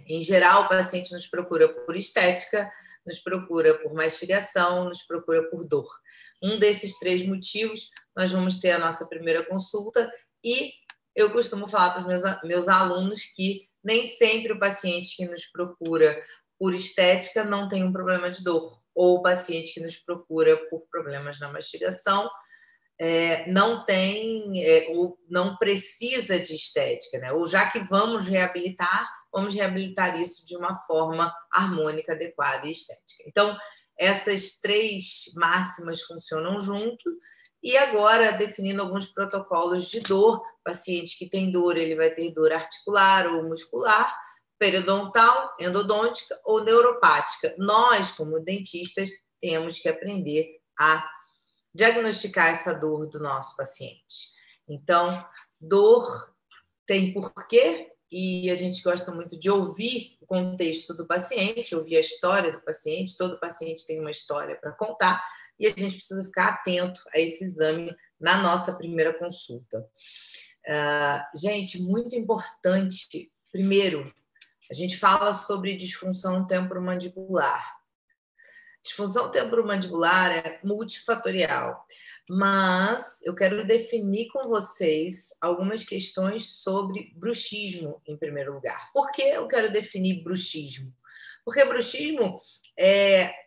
Em geral, o paciente nos procura por estética, nos procura por mastigação, nos procura por dor. Um desses 3 motivos, nós vamos ter a nossa primeira consulta e eu costumo falar para os meus alunos que nem sempre o paciente que nos procura por estética não tem um problema de dor, ou o paciente que nos procura por problemas na mastigação não tem ou não precisa de estética, né? Ou já que vamos reabilitar isso de uma forma harmônica, adequada e estética. Então, essas 3 máximas funcionam junto. E agora, definindo alguns protocolos de dor, paciente que tem dor, ele vai ter dor articular ou muscular, periodontal, endodôntica ou neuropática. Nós, como dentistas, temos que aprender a diagnosticar essa dor do nosso paciente. Então, dor tem porquê, e a gente gosta muito de ouvir o contexto do paciente, ouvir a história do paciente. Todo paciente tem uma história para contar, e a gente precisa ficar atento a esse exame na nossa primeira consulta. Gente, muito importante, primeiro, a gente fala sobre disfunção temporomandibular. Disfunção temporomandibular é multifatorial, mas eu quero definir com vocês algumas questões sobre bruxismo, em primeiro lugar. Por que eu quero definir bruxismo? Porque bruxismo,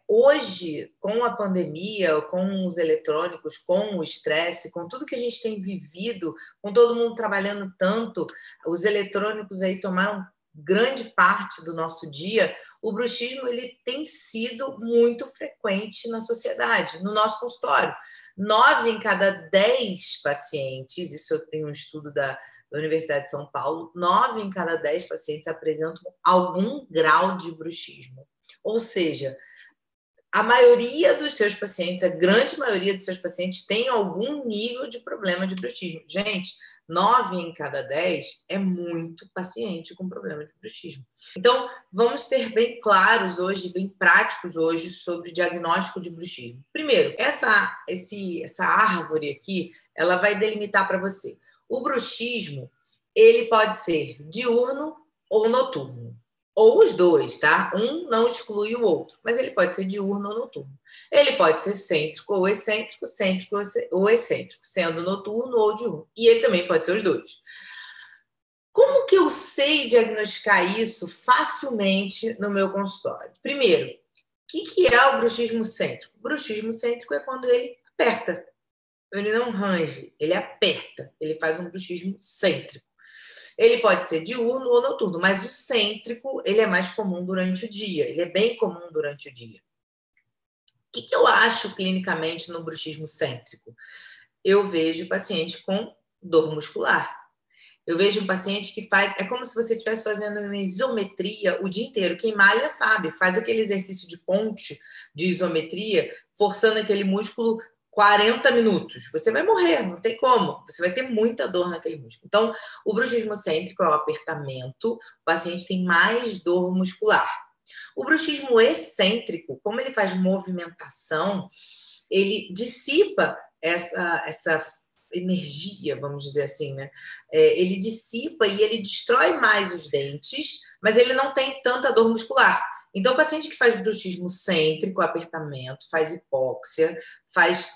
hoje, com a pandemia, com os eletrônicos, com o estresse, com tudo que a gente tem vivido, com todo mundo trabalhando tanto, os eletrônicos aí tomaram grande parte do nosso dia. O bruxismo ele tem sido muito frequente na sociedade, no nosso consultório. 9 em cada 10 pacientes, isso eu tenho um estudo da Universidade de São Paulo, 9 em cada 10 pacientes apresentam algum grau de bruxismo. Ou seja, a maioria dos seus pacientes, a grande maioria dos seus pacientes tem algum nível de problema de bruxismo. Gente, 9 em cada 10 é muito paciente com problema de bruxismo. Então, vamos ser bem claros hoje, bem práticos hoje sobre o diagnóstico de bruxismo. Primeiro, essa árvore aqui, ela vai delimitar para você. O bruxismo, ele pode ser diurno ou noturno. Ou os dois, tá? Um não exclui o outro, mas ele pode ser diurno ou noturno. Ele pode ser cêntrico ou excêntrico ou excêntrico, sendo noturno ou diurno. E ele também pode ser os dois. Como que eu sei diagnosticar isso facilmente no meu consultório? Primeiro, o que é o bruxismo cêntrico? O bruxismo cêntrico é quando ele aperta. Ele não range, ele aperta. Ele faz um bruxismo cêntrico. Ele pode ser diurno ou noturno, mas o cêntrico ele é mais comum durante o dia. Ele é bem comum durante o dia. O que eu acho clinicamente no bruxismo cêntrico? Eu vejo paciente com dor muscular. Eu vejo um paciente que faz... É como se você estivesse fazendo uma isometria o dia inteiro. Quem malha sabe, faz aquele exercício de ponte, de isometria, forçando aquele músculo 40 minutos. Você vai morrer, não tem como. Você vai ter muita dor naquele músculo. Então, o bruxismo cêntrico é o apertamento. O paciente tem mais dor muscular. O bruxismo excêntrico, como ele faz movimentação, ele dissipa essa energia, vamos dizer assim, né? Ele dissipa e ele destrói mais os dentes, mas ele não tem tanta dor muscular. Então, o paciente que faz bruxismo cêntrico, apertamento, faz hipóxia, faz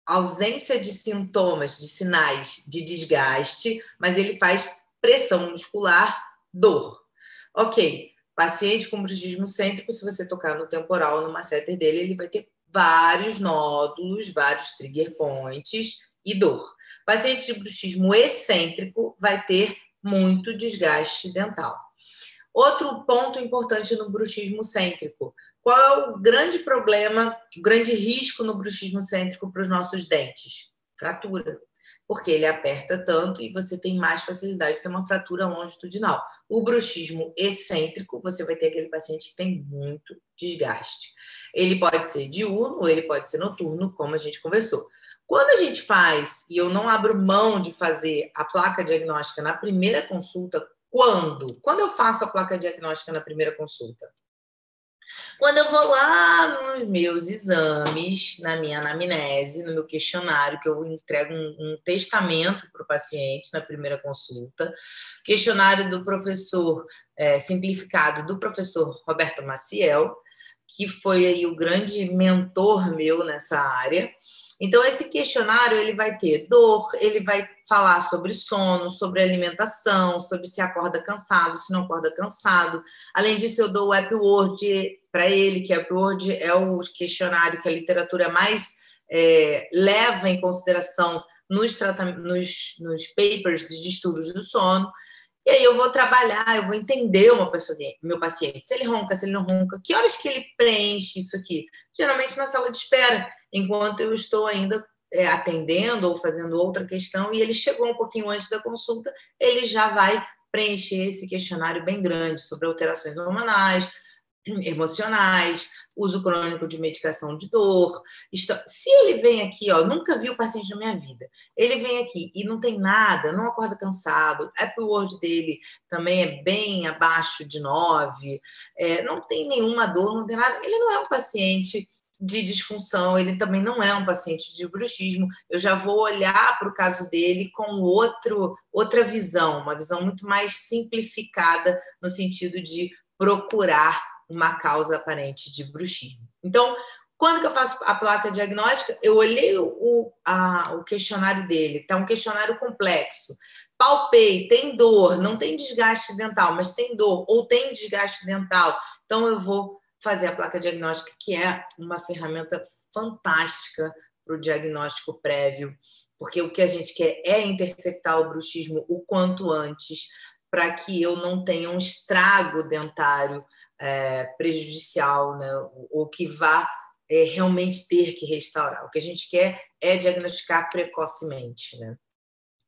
ausência de sintomas, de sinais de desgaste, mas ele faz pressão muscular, dor. Ok, paciente com bruxismo cêntrico, se você tocar no temporal, no masseter dele, ele vai ter vários nódulos, vários trigger points e dor. Paciente de bruxismo excêntrico vai ter muito desgaste dental. Outro ponto importante no bruxismo cêntrico. Qual é o grande problema, o grande risco no bruxismo cêntrico para os nossos dentes? Fratura. Porque ele aperta tanto e você tem mais facilidade de ter uma fratura longitudinal. O bruxismo excêntrico, você vai ter aquele paciente que tem muito desgaste. Ele pode ser diurno ou ele pode ser noturno, como a gente conversou. Quando a gente faz, e eu não abro mão de fazer a placa diagnóstica na primeira consulta, quando eu faço a placa diagnóstica na primeira consulta? Quando eu vou lá nos meus exames, na minha anamnese, no meu questionário, que eu entrego um testamento para o paciente na primeira consulta, questionário do professor simplificado do professor Roberto Maciel, que foi aí o grande mentor meu nessa área. Então, esse questionário ele vai ter dor, ele vai falar sobre sono, sobre alimentação, sobre se acorda cansado, se não acorda cansado. Nos disso, eu dou o Epworth para ele, que o Epworth é o questionário que a literatura mais leva em consideração nos papers de distúrbios do sono. E aí eu vou trabalhar, eu vou entender meu paciente, se ele ronca, se ele não ronca, que horas que ele preenche isso aqui? Geralmente na sala de espera, enquanto eu estou ainda atendendo ou fazendo outra questão, e ele chegou um pouquinho antes da consulta, ele já vai preencher esse questionário bem grande sobre alterações hormonais, emocionais, uso crônico de medicação de dor. Se ele vem aqui, ó, nunca vi o paciente na minha vida, ele vem aqui e não tem nada, não acorda cansado, a Epworth dele também é bem abaixo de 9, não tem nenhuma dor, não tem nada, ele não é um paciente de disfunção, ele também não é um paciente de bruxismo, eu já vou olhar para o caso dele com outra visão, uma visão muito mais simplificada no sentido de procurar uma causa aparente de bruxismo. Então, quando que eu faço a placa diagnóstica, eu olhei o questionário dele, tá um questionário complexo. Palpei, tem dor, não tem desgaste dental, mas tem dor, ou tem desgaste dental. Então, eu vou fazer a placa diagnóstica, que é uma ferramenta fantástica para o diagnóstico prévio, porque o que a gente quer é interceptar o bruxismo o quanto antes, para que eu não tenha um estrago dentário prejudicial, né? Ou que vá realmente ter que restaurar. O que a gente quer é diagnosticar precocemente, né?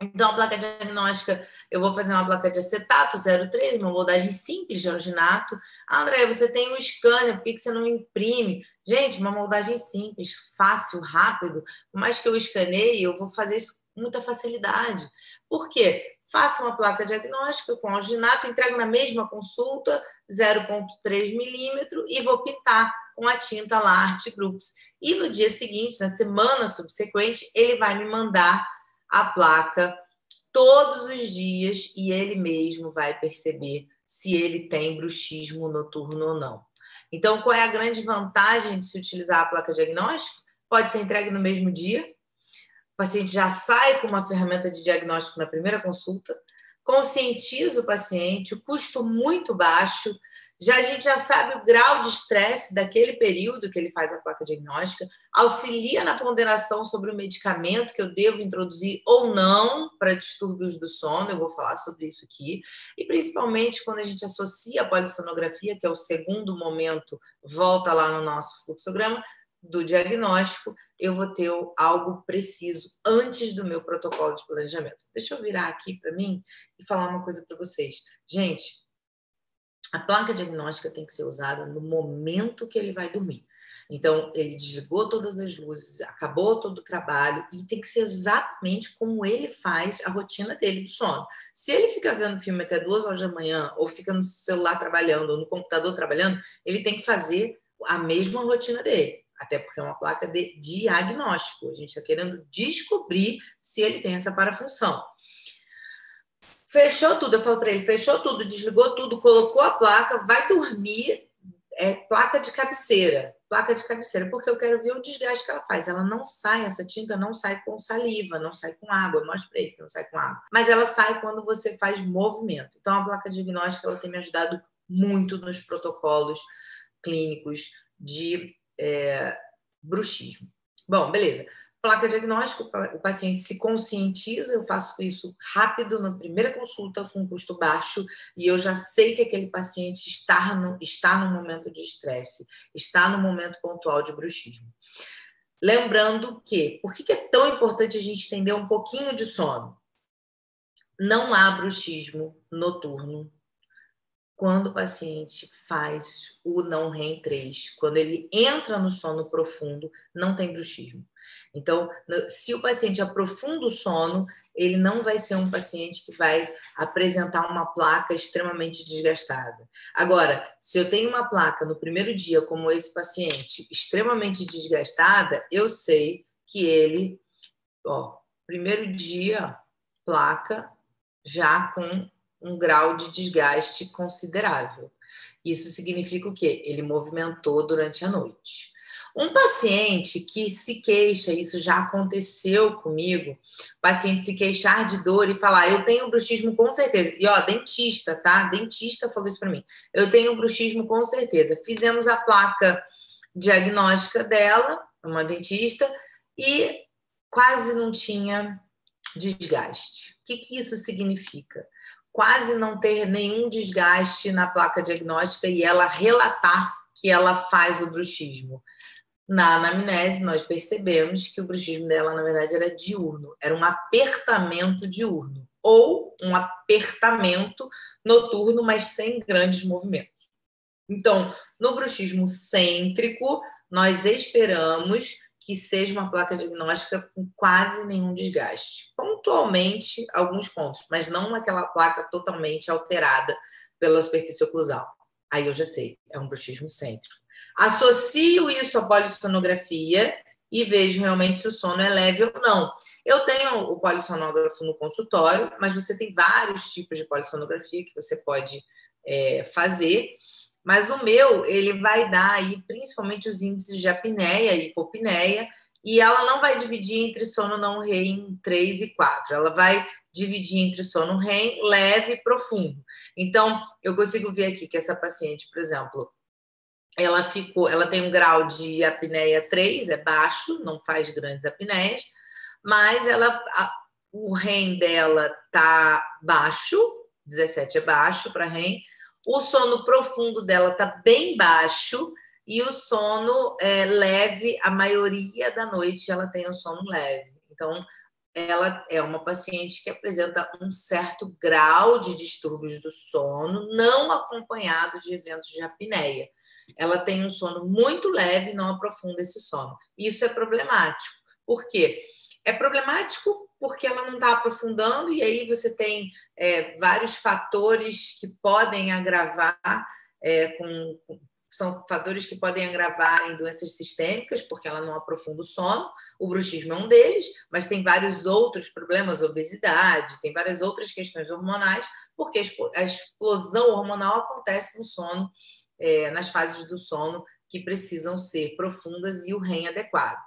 Então, a placa diagnóstica, eu vou fazer uma placa de acetato 0,3, uma moldagem simples de alginato. Ah, André, você tem um scanner, por que você não imprime? Gente, uma moldagem simples, fácil, rápido. Por mais que eu escaneie, eu vou fazer isso com muita facilidade. Por quê? Faço uma placa diagnóstica com alginato, entrego na mesma consulta, 0,3 milímetro, e vou pintar com a tinta lá, Art Brooks. E no dia seguinte, na semana subsequente, ele vai me mandar a placa todos os dias e ele mesmo vai perceber se ele tem bruxismo noturno ou não. Então, qual é a grande vantagem de se utilizar a placa diagnóstica? Pode ser entregue no mesmo dia, o paciente já sai com uma ferramenta de diagnóstico na primeira consulta, conscientiza o paciente, o custo muito baixo, a gente já sabe o grau de estresse daquele período que ele faz a placa diagnóstica, auxilia na ponderação sobre o medicamento que eu devo introduzir ou não para distúrbios do sono, eu vou falar sobre isso aqui, e principalmente quando a gente associa a polissonografia, que é o segundo momento, volta lá no nosso fluxograma, do diagnóstico, eu vou ter algo preciso antes do meu protocolo de planejamento. Deixa eu virar aqui para mim e falar uma coisa para vocês. Gente, a placa diagnóstica tem que ser usada no momento que ele vai dormir. Então, ele desligou todas as luzes, acabou todo o trabalho e tem que ser exatamente como ele faz a rotina dele do sono. Se ele fica vendo filme até 2 horas da manhã ou fica no celular trabalhando ou no computador trabalhando, ele tem que fazer a mesma rotina dele. Até porque é uma placa de diagnóstico. A gente está querendo descobrir se ele tem essa parafunção. Fechou tudo, eu falo para ele, fechou tudo, desligou tudo, colocou a placa, vai dormir, placa de cabeceira, porque eu quero ver o desgaste que ela faz. Ela não sai, essa tinta não sai com saliva, não sai com água, eu mostro para ele que não sai com água, mas ela sai quando você faz movimento. Então, a placa diagnóstica, ela tem me ajudado muito nos protocolos clínicos de bruxismo. Bom, beleza. Placa diagnóstico, o paciente se conscientiza, eu faço isso rápido na primeira consulta com custo baixo e eu já sei que aquele paciente está no momento de estresse, está no momento pontual de bruxismo. Lembrando que, por que é tão importante a gente entender um pouquinho de sono? Não há bruxismo noturno quando o paciente faz o não REM 3, quando ele entra no sono profundo, não tem bruxismo. Então, se o paciente aprofunda o sono, ele não vai ser um paciente que vai apresentar uma placa extremamente desgastada. Agora, se eu tenho uma placa no primeiro dia, como esse paciente, extremamente desgastada, eu sei que ele, primeiro dia, placa já com um grau de desgaste considerável. Isso significa o quê? Ele movimentou durante a noite. Um paciente que se queixa, isso já aconteceu comigo, paciente se queixar de dor e falar, eu tenho bruxismo com certeza. E dentista, tá? Dentista falou isso para mim. Eu tenho bruxismo com certeza. Fizemos a placa diagnóstica dela, uma dentista, e quase não tinha desgaste. O que isso significa? Quase não ter nenhum desgaste na placa diagnóstica e ela relatar que ela faz o bruxismo. Na anamnese, nós percebemos que o bruxismo dela, na verdade, era diurno, era um apertamento diurno, ou um apertamento noturno, mas sem grandes movimentos. Então, no bruxismo cêntrico, nós esperamos que seja uma placa diagnóstica com quase nenhum desgaste. Pontualmente, alguns pontos, mas não aquela placa totalmente alterada pela superfície oclusal. Aí eu já sei, é um bruxismo cêntrico. Associo isso à polissonografia e vejo realmente se o sono é leve ou não. Eu tenho o polissonógrafo no consultório, mas você tem vários tipos de polissonografia que você pode fazer. Mas o meu, ele vai dar aí principalmente os índices de apneia e hipopneia, e ela não vai dividir entre sono não REM 3 e 4. Ela vai dividir entre sono REM leve e profundo. Então, eu consigo ver aqui que essa paciente, por exemplo, ela tem um grau de apneia 3, é baixo, não faz grandes apneias, mas o REM dela tá baixo, 17 é baixo para REM, o sono profundo dela está bem baixo e o sono leve, a maioria da noite ela tem o sono leve. Então, ela é uma paciente que apresenta um certo grau de distúrbios do sono, não acompanhado de eventos de apneia. Ela tem um sono muito leve e não aprofunda esse sono. Isso é problemático. Por quê? É problemático porque ela não está aprofundando e aí você tem vários fatores que podem agravar, são fatores que podem agravar em doenças sistêmicas, porque ela não aprofunda o sono. O bruxismo é um deles, mas tem vários outros problemas, obesidade, tem várias outras questões hormonais, porque a explosão hormonal acontece no sono, nas fases do sono que precisam ser profundas e o REM adequado.